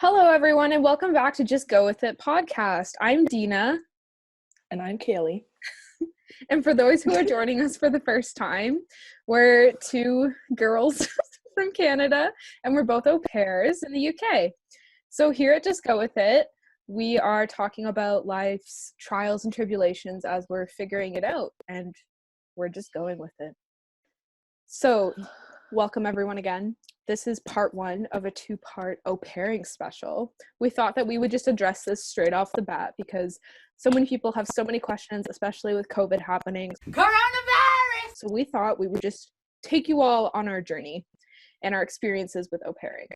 Hello, everyone, and welcome back to Just Go With It podcast. I'm Dina. And I'm Kayley. And for those who are joining us for the first time, we're two girls from Canada, and we're both au pairs in the UK. So here at Just Go With It, we are talking about life's trials and tribulations as we're figuring it out, and we're just going with it. So welcome everyone again. This is part one of a two-part au pairing special. We thought that we would just address this straight off the bat because so many people have so many questions, especially with COVID happening. Coronavirus! So we thought we would just take you all on our journey and our experiences with au pairing.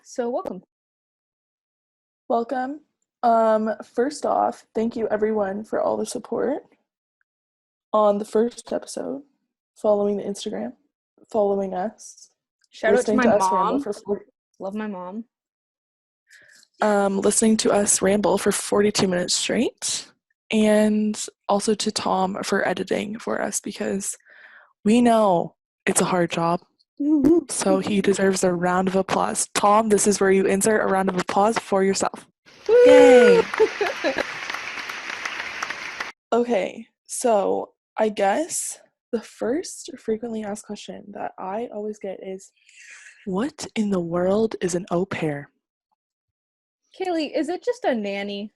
So welcome. Welcome. First off, thank you everyone for all the support on the first episode, following the Instagram, following us. Shout out to my mom. Love my mom. Listening to us ramble for 42 minutes straight, and also to Tom for editing for us because we know it's a hard job. So he deserves a round of applause. Tom, this is where you insert a round of applause for yourself. Yay! Okay, so I guess the first frequently asked question that I always get is, what in the world is an au pair? Kayley, is it just a nanny?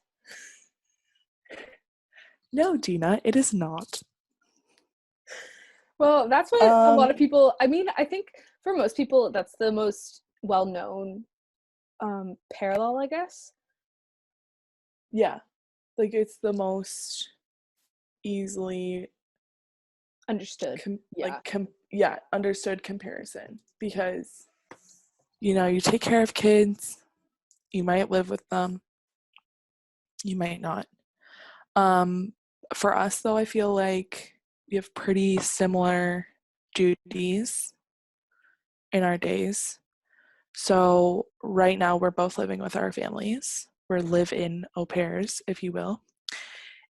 No, Dina, it is not. Well, that's what a lot of people, I think for most people, that's the most well-known parallel, I guess. Yeah, like it's the most easily understood. Understood comparison because, you take care of kids, you might live with them, you might not. For us, though, I feel like we have pretty similar duties in our days. So right now we're both living with our families. We're live-in au pairs, if you will.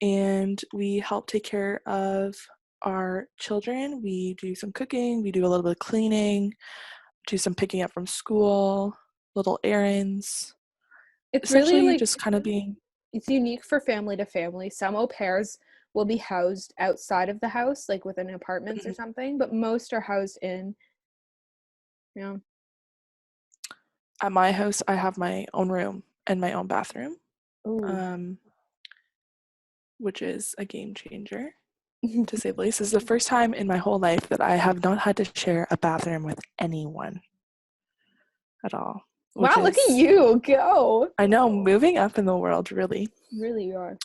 And we help take care of our children. We do some cooking, we do a little bit of cleaning, do some picking up from school, little errands. It's really just kind of being... It's unique for family to family. Some au pairs will be housed outside of the house, like within apartments or something, but most are housed in. Yeah. At my house, I have my own room and my own bathroom, which is a game changer, to say the least. This is the first time in my whole life that I have not had to share a bathroom with anyone at all. Wow, look at you go. I know, moving up in the world, really. Really you are.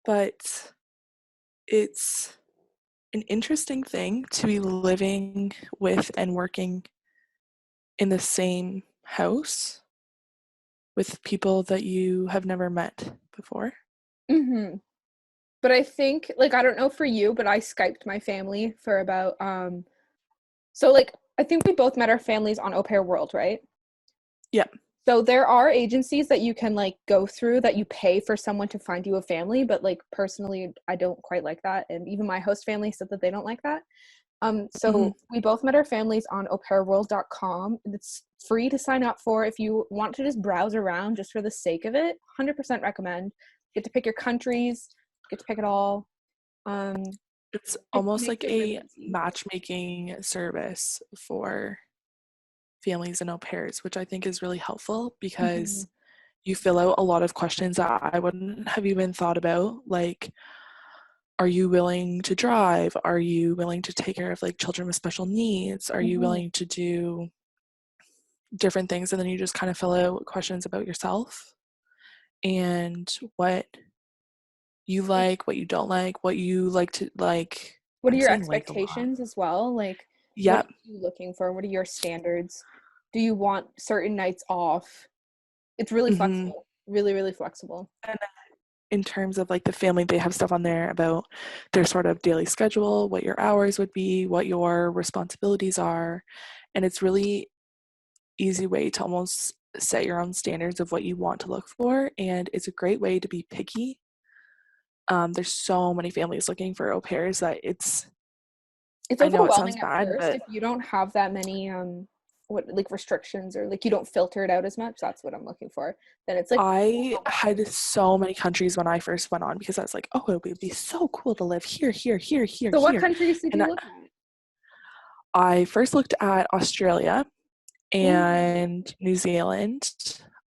But it's an interesting thing to be living with and working in the same house with people that you have never met before. Mm-hmm. But I think, I don't know for you, but I Skyped my family for about, I think we both met our families on Au Pair World, right? Yeah. So there are agencies that you can go through that you pay for someone to find you a family, but personally, I don't quite like that. And even my host family said that they don't like that. We both met our families on aupairworld.com. It's free to sign up for if you want to just browse around just for the sake of it. 100% recommend. Get to pick your countries, get to pick it all. It's almost like a matchmaking service for families and au pairs, which I think is really helpful because you fill out a lot of questions that I wouldn't have even thought about, like, are you willing to drive? Are you willing to take care of children with special needs? Are you willing to do different things? And then you just kind of fill out questions about yourself and what you like, what you don't like, what you like to like. What are your expectations as well? Yeah. What are you looking for? What are your standards? Do you want certain nights off? It's really flexible. Really, really flexible. And in terms of the family, they have stuff on there about their sort of daily schedule, what your hours would be, what your responsibilities are. And it's really easy way to almost set your own standards of what you want to look for. And it's a great way to be picky. There's so many families looking for au pairs that it's overwhelming at first if you don't have that many what, like restrictions, or like you don't filter it out as much. That's what I'm looking for. Then it's like, I had so many countries when I first went on because I was like, oh, it would be so cool to live here, here, here, here, so what here. countries did And you look at? I first looked at Australia Ooh. and New Zealand.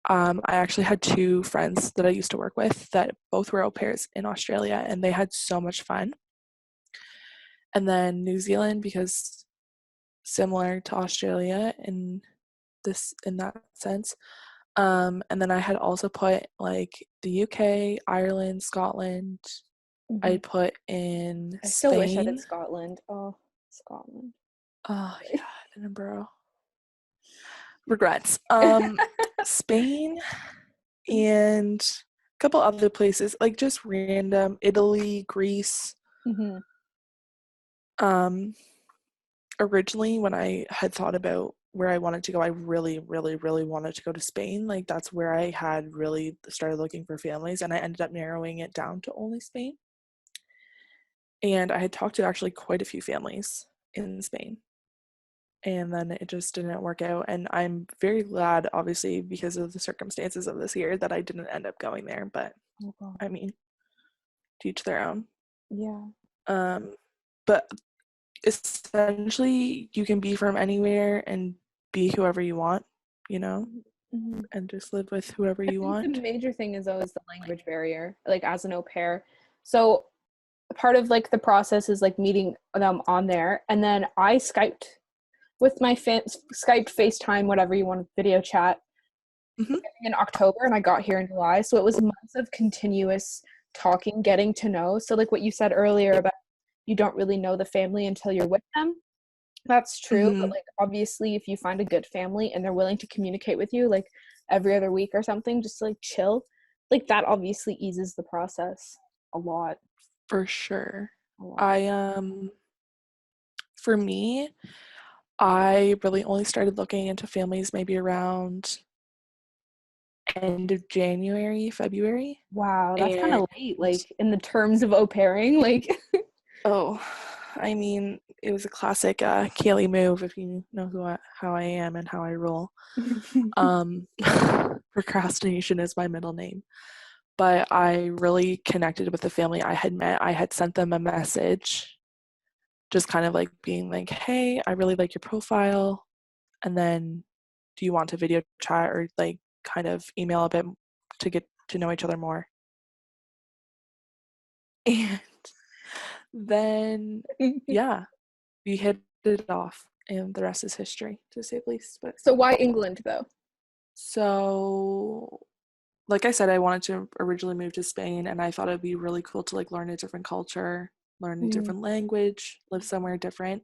I actually had 2 friends that I used to work with that both were au pairs in Australia, and they had so much fun. And then New Zealand, because similar to Australia in that sense. And then I had also put like the UK, Ireland, Scotland. I Mhm. put in I still wish I did Spain. Scotland. Oh, Scotland. Oh yeah, Edinburgh. Regrets. Spain and a couple other places, like just random Italy, Greece. Mm-hmm. Um, Originally when I had thought about where I wanted to go, I really, really, really wanted to go to Spain. Like that's where I had really started looking for families, and I ended up narrowing it down to only Spain. And I had talked to actually quite a few families in Spain. And then it just didn't work out. And I'm very glad, obviously, because of the circumstances of this year, that I didn't end up going there. But Oh God. I mean, to each their own. Yeah. But essentially, you can be from anywhere and be whoever you want, you know, Mm-hmm. and just live with whoever I you think the want. major thing is always the language barrier, like as an au pair. So part of like the process is like meeting them on there, and then I Skyped with my Skyped, FaceTime, whatever you want, video chat Mm-hmm. in October, and I got here in July. So it was months of continuous talking, getting to know. So like what you said earlier about you don't really know the family until you're with them. That's true, but Mm-hmm. like obviously if you find a good family and they're willing to communicate with you like every other week or something, just to, like chill, like that obviously eases the process a lot. For sure. A lot. I for me, I really only started looking into families maybe around end of January, February. Wow, that's kind And of late, like in the terms of au pairing, like. oh, I mean, it was a classic Kayley move, if you know how I am and how I roll. Um, Procrastination is my middle name. But I really connected with the family I had met. I had sent them a message, just kind of like being like, hey, I really like your profile. And then do you want to video chat or like kind of email a bit to get to know each other more? And then, yeah, we hit it off, and the rest is history, to say the least. But So why England though? so, like I said, I wanted to originally move to Spain, and I thought it'd be really cool to like learn a different culture, learn a different language, live somewhere different.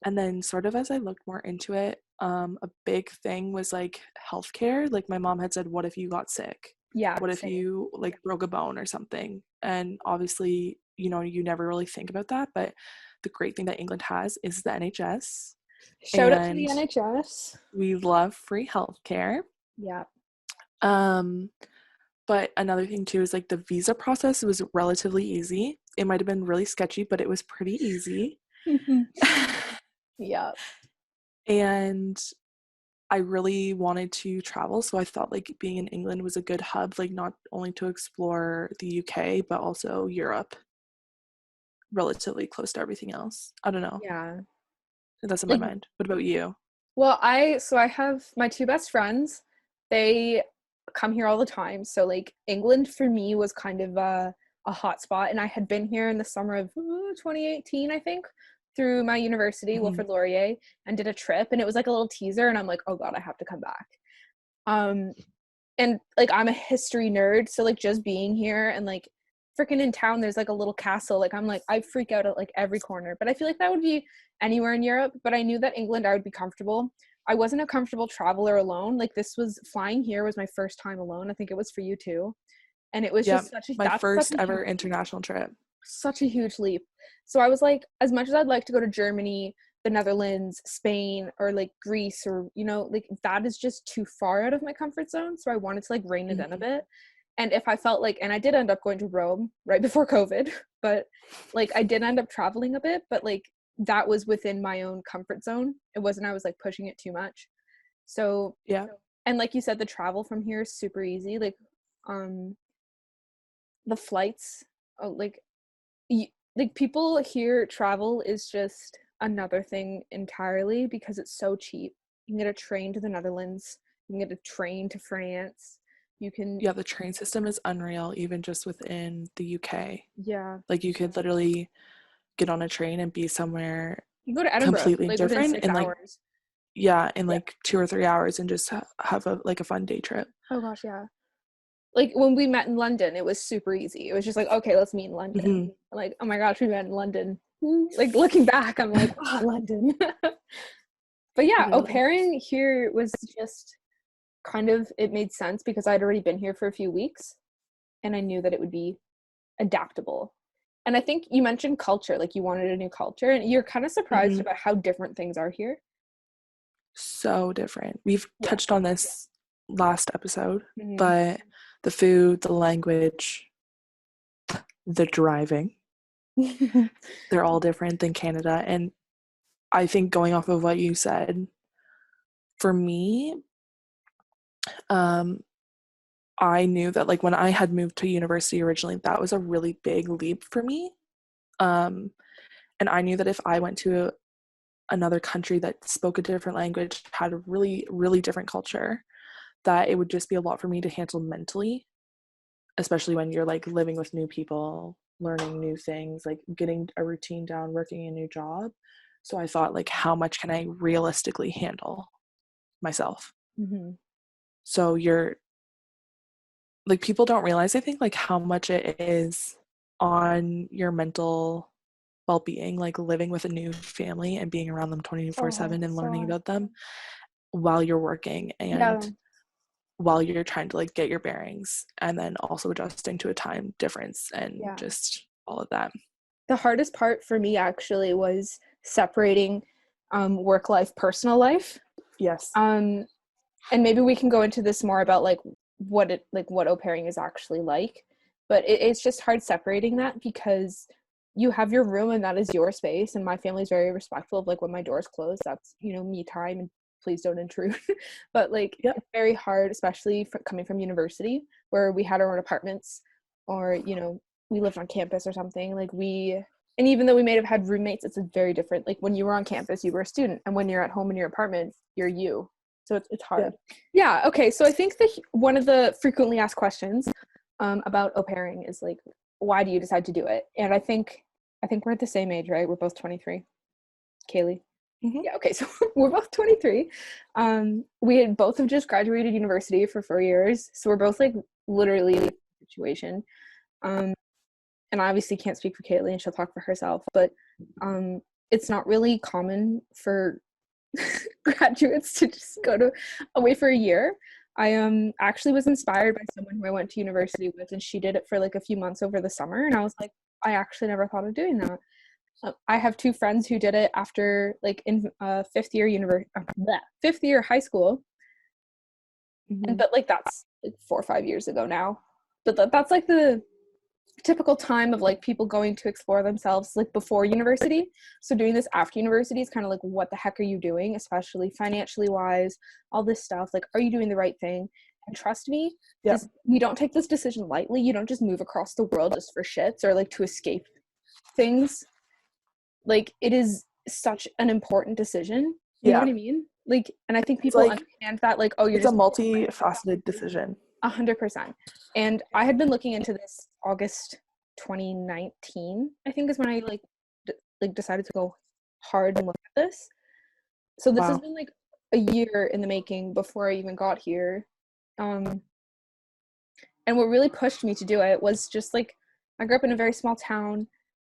And then, sort of as I looked more into it, a big thing was like healthcare. Like my mom had said, "What if you got sick? Yeah, What if same. you like broke a bone or something?" And obviously, you never really think about that. But the great thing that England has is the NHS, Shout out to the and NHS. we love free healthcare. Yeah. Um, but another thing too is like the visa process was relatively easy. It might have been really sketchy, but it was pretty easy. Yeah. And I really wanted to travel, so I thought like being in England was a good hub, like not only to explore the UK, but also Europe, relatively close to everything else. I don't know. Yeah. That's in my Like, mind. What about you? well, I have my two best friends. They come here all the time. So like England for me was kind of a hot spot, and I had been here in the summer of 2018, I think, through my university, Mm-hmm. Wilfrid Laurier, and did a trip, and it was like a little teaser, and I'm like, oh God, I have to come back. Um, and like I'm a history nerd, so like just being here and like freaking in town there's like a little castle, like I'm like I freak out at like every corner, but I feel like that would be anywhere in Europe, but I knew that England I would be comfortable. I wasn't a comfortable traveler alone, like this was flying here was my first time alone. I think it was for you too, and it was Yeah, just such a my that's such first a ever huge international trip. such a huge leap. So I was like, as much as I'd like to go to Germany, the Netherlands, Spain, or like Greece, or like that is just too far out of my comfort zone. So I wanted to like rein it in a Mm-hmm. bit. And if I felt like, and I did end up going to Rome right before COVID, but like I did end up traveling a bit, but like that was within my own comfort zone. It wasn't I was like pushing it too much. So Yeah. and like you said, the travel from here is super easy. Like the flights, like like people here, travel is just another thing entirely because it's so cheap. You can get a train to the Netherlands, you can get a train to France, you can Yeah, the train system is unreal, even just within the UK. yeah, Like you could literally get on a train and be somewhere you can go to Edinburgh completely like within different six in like, hours. yeah, in Yeah. like 2 or 3 hours and just have a like a fun day trip. Oh gosh, yeah. Like when we met in London, it was super easy. It was just like, okay, let's meet in London. Hmm. Like, oh my gosh, we met in London. Like looking back, I'm like, oh, London. But yeah, au Literally. pairing here was just kind of, it made sense because I'd already been here for a few weeks and I knew that it would be adaptable. And I think you mentioned culture, like you wanted a new culture, and you're kind of surprised Hmm. about how different things are here. So different. We've Yeah. touched on this last episode, Hmm. but the food, the language, the driving, they're all different than Canada. And I think going off of what you said, for me, um, I knew that like when I had moved to university originally, that was a really big leap for me. Um, and I knew that if I went to another country that spoke a different language, had a really, really different culture, that it would just be a lot for me to handle mentally, especially when you're like living with new people, learning new things, like getting a routine down, working a new job. So I thought, like, how much can I realistically handle myself? Hmm. So you're like, people don't realize, I think, like how much it is on your mental well-being, like living with a new family and being around them So 24/7 and learning so about them while you're working yeah. and while you're trying to like get your bearings, and then also adjusting to a time difference and Yeah. just all of that. The hardest part for me actually was separating work life, personal life. Yes. Um, and maybe we can go into this more about like what au pairing is actually like. But it's just hard separating that because you have your room and that is your space. And my family's very respectful of like when my door's closed, that's me time and please don't intrude. But like Yep. it's very hard, especially coming from university where we had our own apartments or we lived on campus or something. Like and even though we may have had roommates, it's a very different. Like when you were on campus, you were a student, and when you're at home in your apartment, you're you. So it's hard. Yep. Yeah. Okay. So I think one of the frequently asked questions about au pairing is like, why do you decide to do it? And I think we're at the same age, right? We're both 23. Kayley. Mm-hmm. Yeah. Okay. So we're both 23. We had both have just graduated university for 4 years, so we're both like literally in a situation. And I obviously can't speak for Kayley, and she'll talk for herself, but it's not really common for graduates to just away for a year. I actually was inspired by someone who I went to university with, and she did it for like a few months over the summer, and I was like, I actually never thought of doing that. I have two friends who did it after like in fifth year high school, and Mm-hmm. but like that's like 4 or 5 years ago now. But that's like the typical time of like people going to explore themselves like before university. So doing this after university is kind of like, what the heck are you doing, especially financially wise, all this stuff. Like, are you doing the right thing? And trust me, Yep. you don't take this decision lightly. You don't just move across the world just for shits or like to escape things. Like, it is such an important decision. You know Yeah. what I mean? Like, and I think It's people like understand that, like, oh, you're it's a just multifaceted decision. 100%. And I had been looking into this August 2019, I think is when I like decided to go hard and look at this. So this has Wow. been like a year in the making before I even got here. Um, and what really pushed me to do it was just like I grew up in a very small town,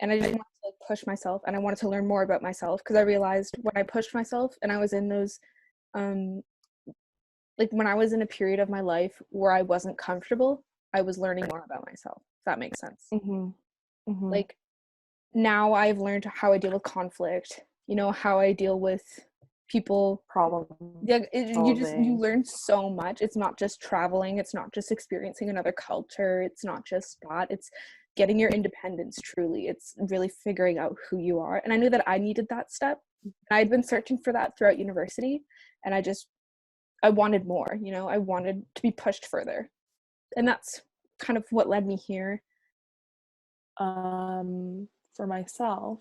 and I didn't want to like push myself, and I wanted to learn more about myself because I realized when I pushed myself and I was in those um like when I was in a period of my life where I wasn't comfortable, I was learning more about myself, if that makes sense. Mm-hmm. Mm-hmm. Like now I've learned how I deal with conflict, how I deal with people. Problem Yeah, you solving. learn so much. It's not just traveling, it's not just experiencing another culture, it's not just that. It's getting your independence truly. It's really figuring out who you are. And I knew that I needed that step. I'd been searching for that throughout university, and I wanted more, you know, I wanted to be pushed further. And that's kind of what led me here. For myself,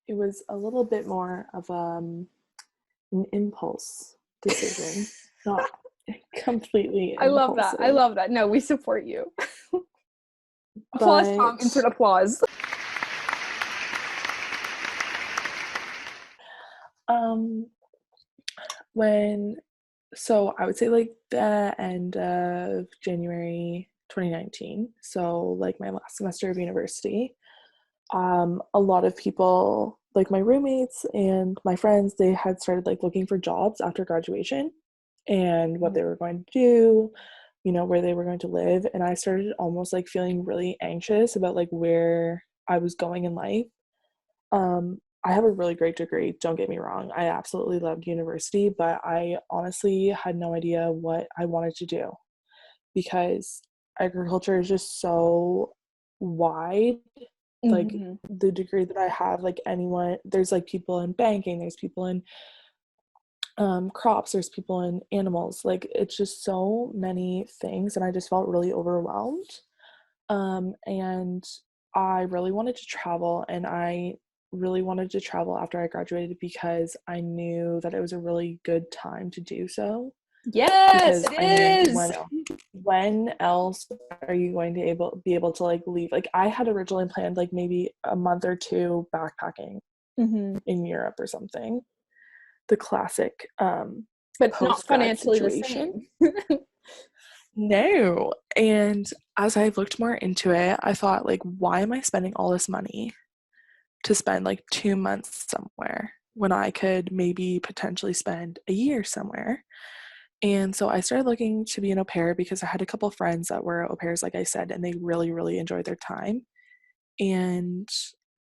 it was a little bit more of an impulse decision, not completely I love that. I impulsive. love that. No, we support you. Applause, Tom. Insert applause. So I would say like the end of January 2019, so like my last semester of university, a lot of people, like my roommates and my friends, they had started like looking for jobs after graduation and what they were going to do, you know, where they were going to live. And I started almost like feeling really anxious about like where I was going in life. I have a really great degree, don't get me wrong. I absolutely loved university, but I honestly had no idea what I wanted to do because agriculture is just so wide. Like the degree that I have, like anyone, there's like people in banking, there's people in crops, there's people in animals. Like it's just so many things, and I just felt really overwhelmed. And I really wanted to travel, and I really wanted to travel after I graduated because I knew that it was a really good time to do so. Yes, Because it I is. knew when else are you going to be able to like leave? Like I had originally planned like maybe a month or two backpacking in Europe or something. The classic But not post-grad financially the situation. same. No. And as I looked more into it, I thought, like, why am I spending all this money to spend like 2 months somewhere when I could maybe potentially spend a year somewhere? And so I started looking to be an au pair because I had a couple of friends that were au pairs, like I said, and they really, really enjoyed their time. And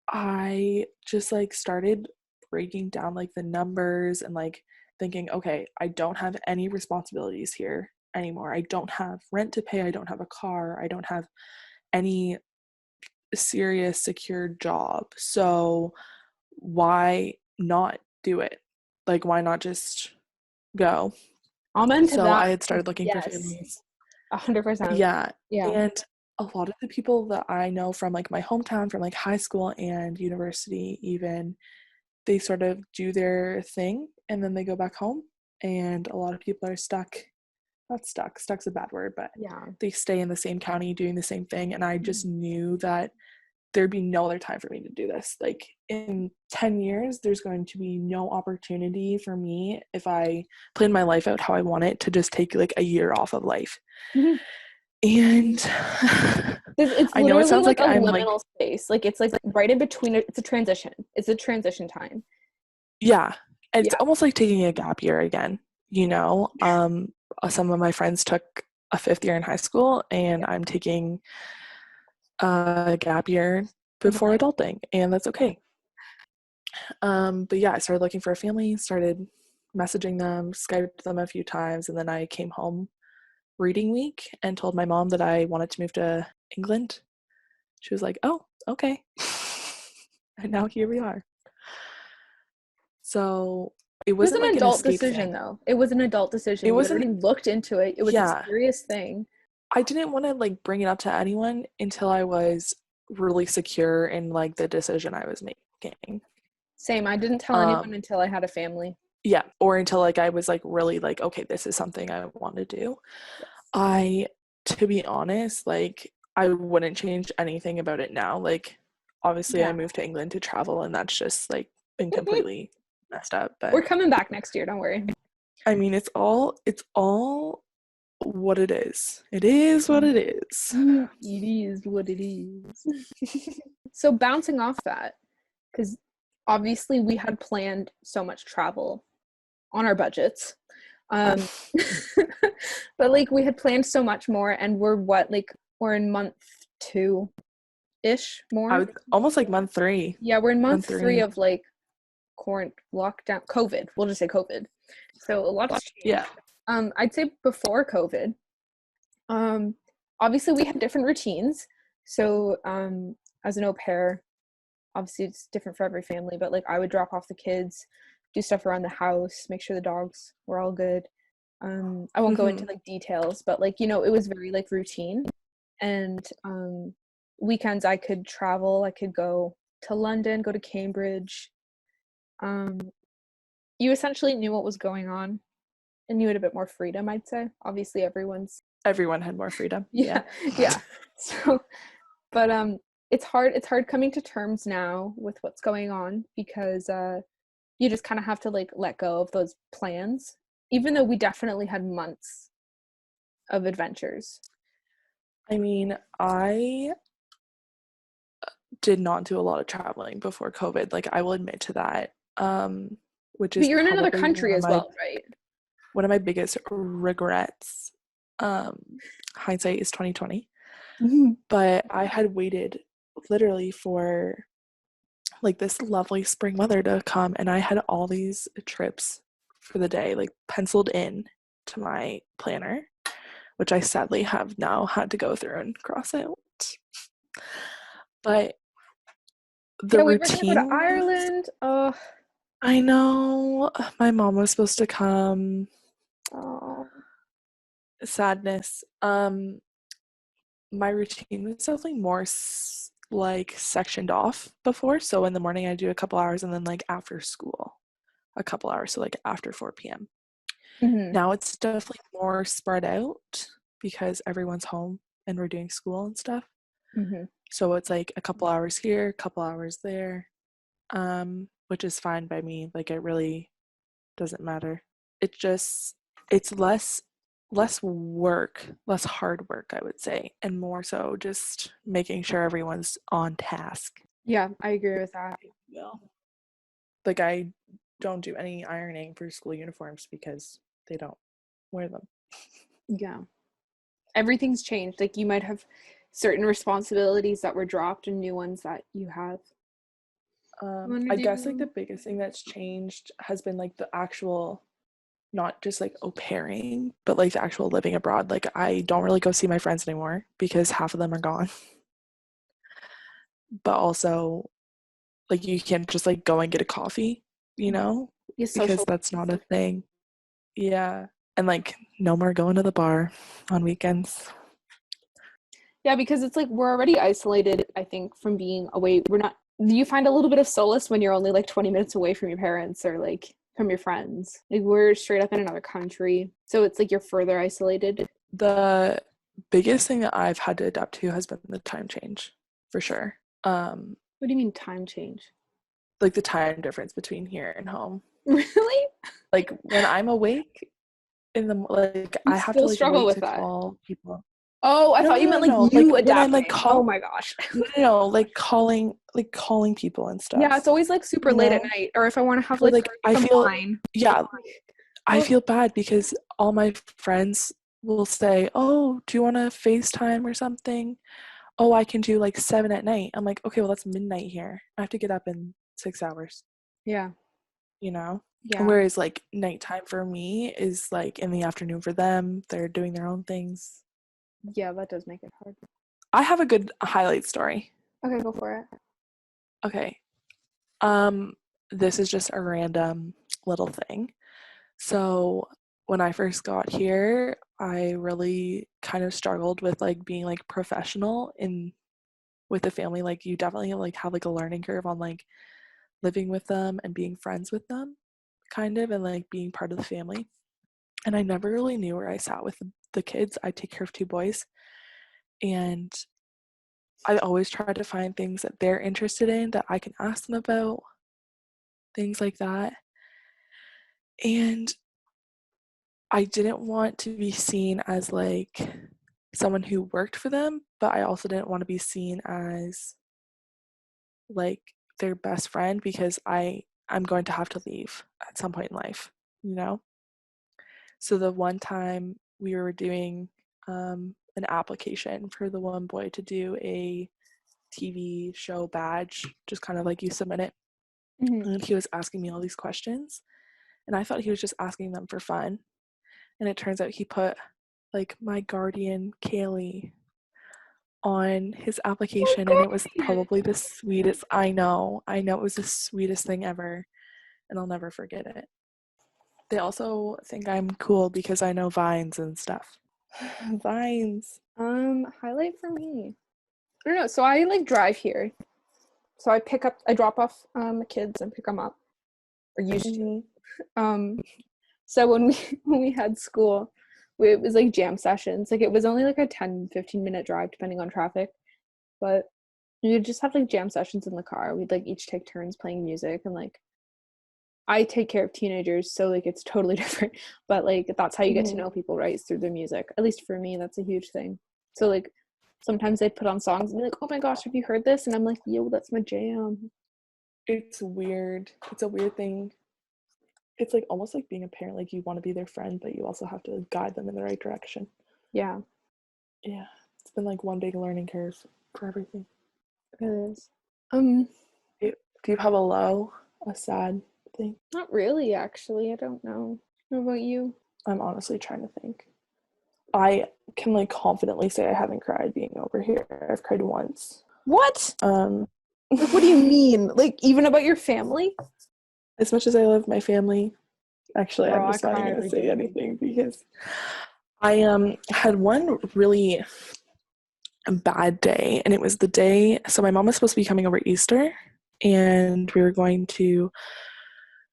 I just like started breaking down like the numbers and like thinking, okay, I don't have any responsibilities here anymore. I don't have rent to pay. I don't have a car. I don't have any serious secure job. So why not do it? Like, why not just go? Amen to So that. I had started looking for Yes, families. 100%. Yeah. Yeah. And a lot of the people that I know from like my hometown, from like high school and university, even, they sort of do their thing and then they go back home. And a lot of people are stuck. Not stuck, stuck's a bad word, but Yeah. they stay in the same county doing the same thing. And I just knew that there'd be no other time for me to do this. Like in 10 years, there's going to be no opportunity for me if I plan my life out how I want it to just take like a year off of life. And It's I know it literally sounds like like a I'm like, liminal space. Like it's like right in between. It's a transition. It's a transition time. yeah, it's Yeah. almost like taking a gap year again, you know. Some of my friends took a 5th year in high school, and I'm taking a gap year before adulting, and that's okay. But yeah, I started looking for a family, started messaging them, Skyped them a few times, and then I came home reading week and told my mom that I wanted to move to England. She was like, oh, okay. And now here we are. So it It was wasn't an like an adult escape decision, thing. though. It was an adult decision. It You had wasn't, already looked into it. It was a yeah. serious thing. I didn't want to like bring it up to anyone until I was really secure in like the decision I was making. Same. I didn't tell anyone until I had a family. Yeah, or until like I was like really like, okay, this is something I want to do. Yes. To be honest, like I wouldn't change anything about it now. Like obviously I moved to England to travel, and that's just like been completely messed up. But we're coming back next year, don't worry. I mean, it's all what it is. It is what it is. It is what it is. So bouncing off that, because obviously we had planned so much travel on our budgets. But like we had planned so much more, and we're in month 2-ish more. I was almost like month 3. Yeah, we're in month 3 of like lockdown, COVID. We'll just say COVID. So a lot's changed. Yeah. I'd say before COVID, obviously we had different routines. So as an au pair, obviously it's different for every family, but like I would drop off the kids, do stuff around the house, make sure the dogs were all good. I won't go into like details, but like, you know, it was very like routine. And weekends I could travel, I could go to London, go to Cambridge. You essentially knew what was going on and you had a bit more freedom, I'd say. Obviously Everyone had more freedom. yeah, yeah. So but it's hard coming to terms now with what's going on because you just kind of have to like let go of those plans, even though we definitely had months of adventures. I mean, I did not do a lot of traveling before COVID. Like, I will admit to that. Which But is you're in another probably country as well, right? one of my biggest regrets. Hindsight is 2020. Mhm. But I had waited literally for like this lovely spring weather to come, and I had all these trips for the day like penciled in to my planner, which I sadly have now had to go through and cross out. But the Yeah, we were gonna go to routines, Ireland. Oh, I know my mom was supposed to come. oh. Sadness. My routine was definitely more like sectioned off before. So in the morning I do a couple hours, and then like after school a couple hours, so like after 4 p.m. Hmm. Now it's definitely more spread out because everyone's home and we're doing school and stuff. Hmm. So it's like a couple hours here, a couple hours there, which is fine by me. Like, it really doesn't matter. It just, it's less work, less hard work, I would say, and more so just making sure everyone's on task. Yeah, I agree with that. Yeah. Like, I don't do any ironing for school uniforms because they don't wear them. Yeah, everything's changed. Like you might have certain responsibilities that were dropped and new ones that you have. I guess like the biggest thing that's changed has been like the actual, not just like au pairing, but like the actual living abroad. Like, I don't really go see my friends anymore because half of them are gone. But also, like, you can't just like go and get a coffee, you know, You because social. that's not a thing. Yeah. And like, no more going to the bar on weekends. Yeah, because it's like we're already isolated, I think, from being away. We're not, you find a little bit of solace when you're only like 20 minutes away from your parents or like from your friends. Like we're straight up in another country. So it's like you're further isolated. The biggest thing that I've had to adapt to has been the time change, for sure. What do you mean time change? Like the time difference between here and home. Really? Like, when I'm awake in the like, You I have to still like struggle wait with to that. call people. Oh, I No, thought no, you no, meant like no. Like, you when I'm like adapting. Oh my gosh. like calling people and Yeah, it's stuff. always like super You late at know, night. Or if I want to have or like like I some feel, wine. yeah, I Oh, feel bad because all my friends will say, "Oh, do you want to FaceTime or something?" "Oh, I can do like 7 at night." I'm like, "Okay, well that's midnight here. I have to get up in 6 hours." yeah. You know. Yeah. Whereas like nighttime for me is like in the afternoon for them. They're doing their own things. Yeah, that does make it hard. I have a good highlight story. Okay, go for it. Okay. Um, this is just a random little thing. So when I first got here, I really kind of struggled with like being like professional in with the family. Like, you definitely like have like a learning curve on like living with them and being friends with them, kind of, and like being part of the family. And I never really knew where I sat with the kids. I take care of two boys, and I always try to find things that they're interested in that I can ask them about, things like that. And I didn't want to be seen as like someone who worked for them, but I also didn't want to be seen as like their best friend because I'm going to have to leave at some point in life, you know? So the one time we were doing an application for the one boy to do a TV show badge, just kind of like you submit it. Hmm. And he was asking me all these questions, and I thought he was just asking them for fun. And it turns out he put like, "My guardian, Kayley." on his application, and it was probably the sweetest. I know it was the sweetest thing ever, and I'll never forget it. They also think I'm cool because I know vines and stuff. Vines. Highlight for me. I don't know. So I like drive here. So I drop off kids and pick them up, or used to. So when we had school, it was like jam sessions. Like it was only like a 10-15 minute drive depending on traffic, but you'd just have like jam sessions in the car. We'd like each take turns playing music, and like I take care of teenagers, so like it's totally different. But like that's how you get to know people, right? It's through their music. At least for me, that's a huge thing. So like sometimes they'd put on songs and be like, "Oh my gosh, have you heard this?" And I'm like, "Yo, that's my jam." It's weird. It's a weird thing. It's like almost like being a parent. Like you want to be their friend, but you also have to guide them in the right direction. Yeah. Yeah. It's been like one big learning curve for everything. It is. Do you have a low, a sad thing? Not really, actually. I don't know. What about you? I'm honestly trying to think. I can like confidently say I haven't cried being over here. I've cried once. What? Like, what do you mean? Like, even about your family? As much as I love my family, actually, Girl, I'm just I not cry even every gonna say day. anything because I had one really bad day, and it was the day. So my mom was supposed to be coming over Easter, and we were going to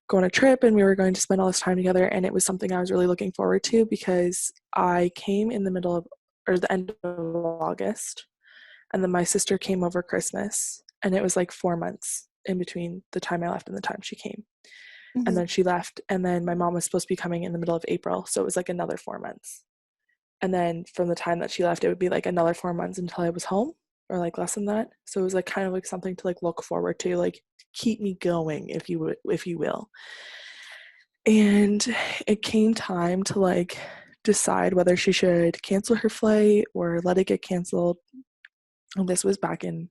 go on a trip, and we were going to spend all this time together, and it was something I was really looking forward to because I came in the middle of, or the end of August, and then my sister came over Christmas, and it was like 4 months in between the time I left and the time she came. And then she left, and then my mom was supposed to be coming in the middle of April, so it was like another 4 months. And then from the time that she left, it would be like another 4 months until I was home, or like less than that. So it was like kind of like something to like look forward to, like keep me going, if you will. And it came time to like decide whether she should cancel her flight or let it get canceled. And this was back in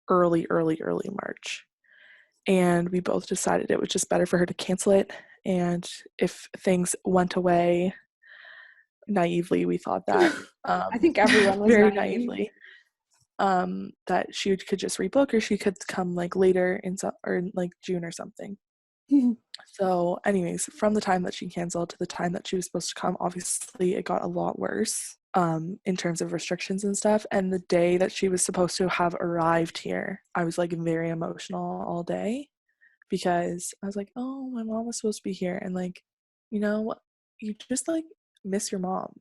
early March. And we both decided it was just better for her to cancel it. And if things went away naively, we thought that I think everyone was very naive. naively, that she could just rebook, or she could come like later or in like June or something. So anyways, from the time that she canceled to the time that she was supposed to come, obviously it got a lot worse in terms of restrictions and stuff. And the day that she was supposed to have arrived here, I was like very emotional all day because I was like, oh, my mom was supposed to be here, and like, you just like miss your mom.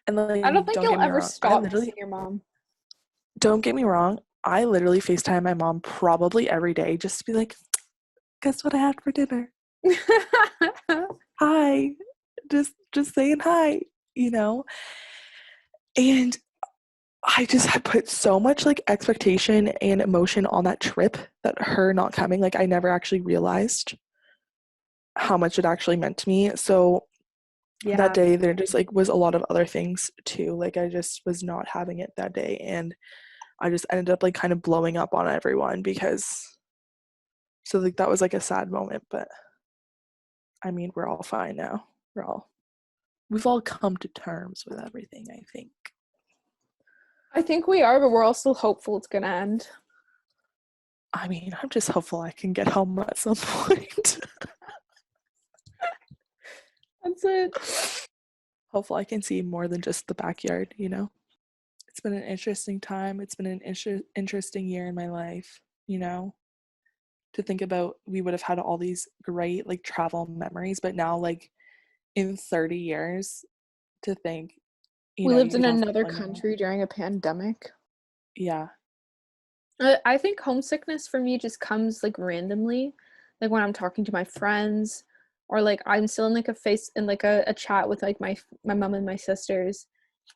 And like, I don't think don't you'll get me ever wrong, I stop literally, missing your mom. don't get me wrong, I literally FaceTime my mom probably every day just to be like, guess what I had for dinner? Hi. Just saying hi, And I just had put so much like expectation and emotion on that trip that her not coming, like I never actually realized how much it actually meant to me. So that day there just like was a lot of other things too. Like I just was not having it that day, and I just ended up like kind of blowing up on everyone so like that was like a sad moment, but I mean, we're all fine now. We've all come to terms with everything, I think. I think we are, but we're also hopeful it's gonna end. I mean, I'm just hopeful I can get home at some point. That's it. Hopeful I can see more than just the backyard, It's been an interesting time. It's been an interesting year in my life, to think about. We would have had all these great like travel memories, but now like in 30 years to think, We lived in you'd have another one more. country during a pandemic. Yeah. I think homesickness for me just comes like randomly, like when I'm talking to my friends, or like I'm still in like a chat with like my mom and my sisters,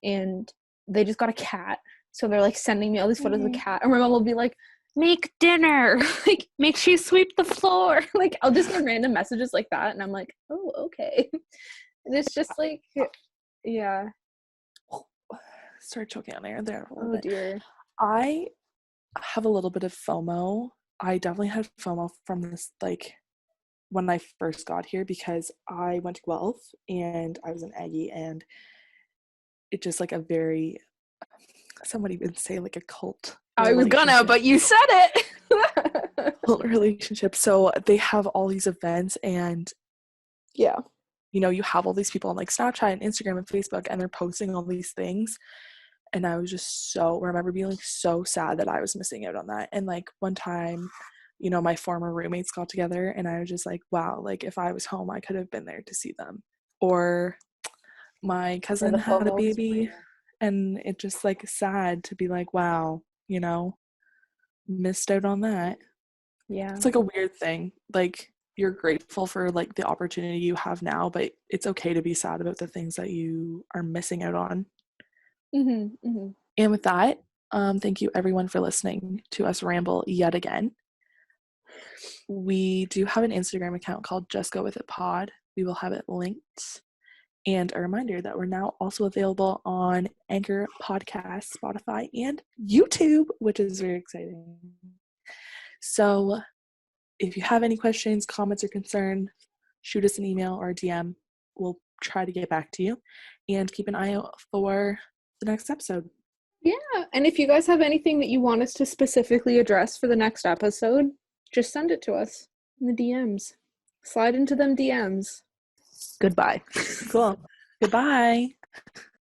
and they just got a cat, so they're like sending me all these photos of the cat, and my mom will be like, make dinner, like make sure you sweep the floor. Like I'll just get random messages like that, and I'm like, oh, okay. And it's just like, yeah. Start choking on air there a little Oh bit. dear. I have a little bit of FOMO. I definitely had FOMO from this, like, when I first got here, because I went to Guelph and I was an Aggie, and it just like a very, Somebody would say like a cult. I was gonna, but you said it. Cult relationship. So they have all these events, and yeah, you have all these people on like Snapchat and Instagram and Facebook, and they're posting all these things. And I was just remember being like so sad that I was missing out on that. And like one time, my former roommates got together, and I was just like, wow, like if I was home, I could have been there to see them. Or my cousin had a baby, and it just like sad to be like, wow, missed out on that. Yeah. It's like a weird thing. Like you're grateful for like the opportunity you have now, but it's okay to be sad about the things that you are missing out on. And with that, thank you everyone for listening to us ramble yet again. We do have an Instagram account called Just Go With It Pod. We will have it linked. And a reminder that we're now also available on Anchor Podcasts, Spotify, and YouTube, which is very exciting. So if you have any questions, comments, or concern, shoot us an email or a DM. We'll try to get back to you. And keep an eye out for the next episode. Yeah, and if you guys have anything that you want us to specifically address for the next episode, just send it to us in the DMs. Slide into them DMs. Goodbye. Cool. Goodbye.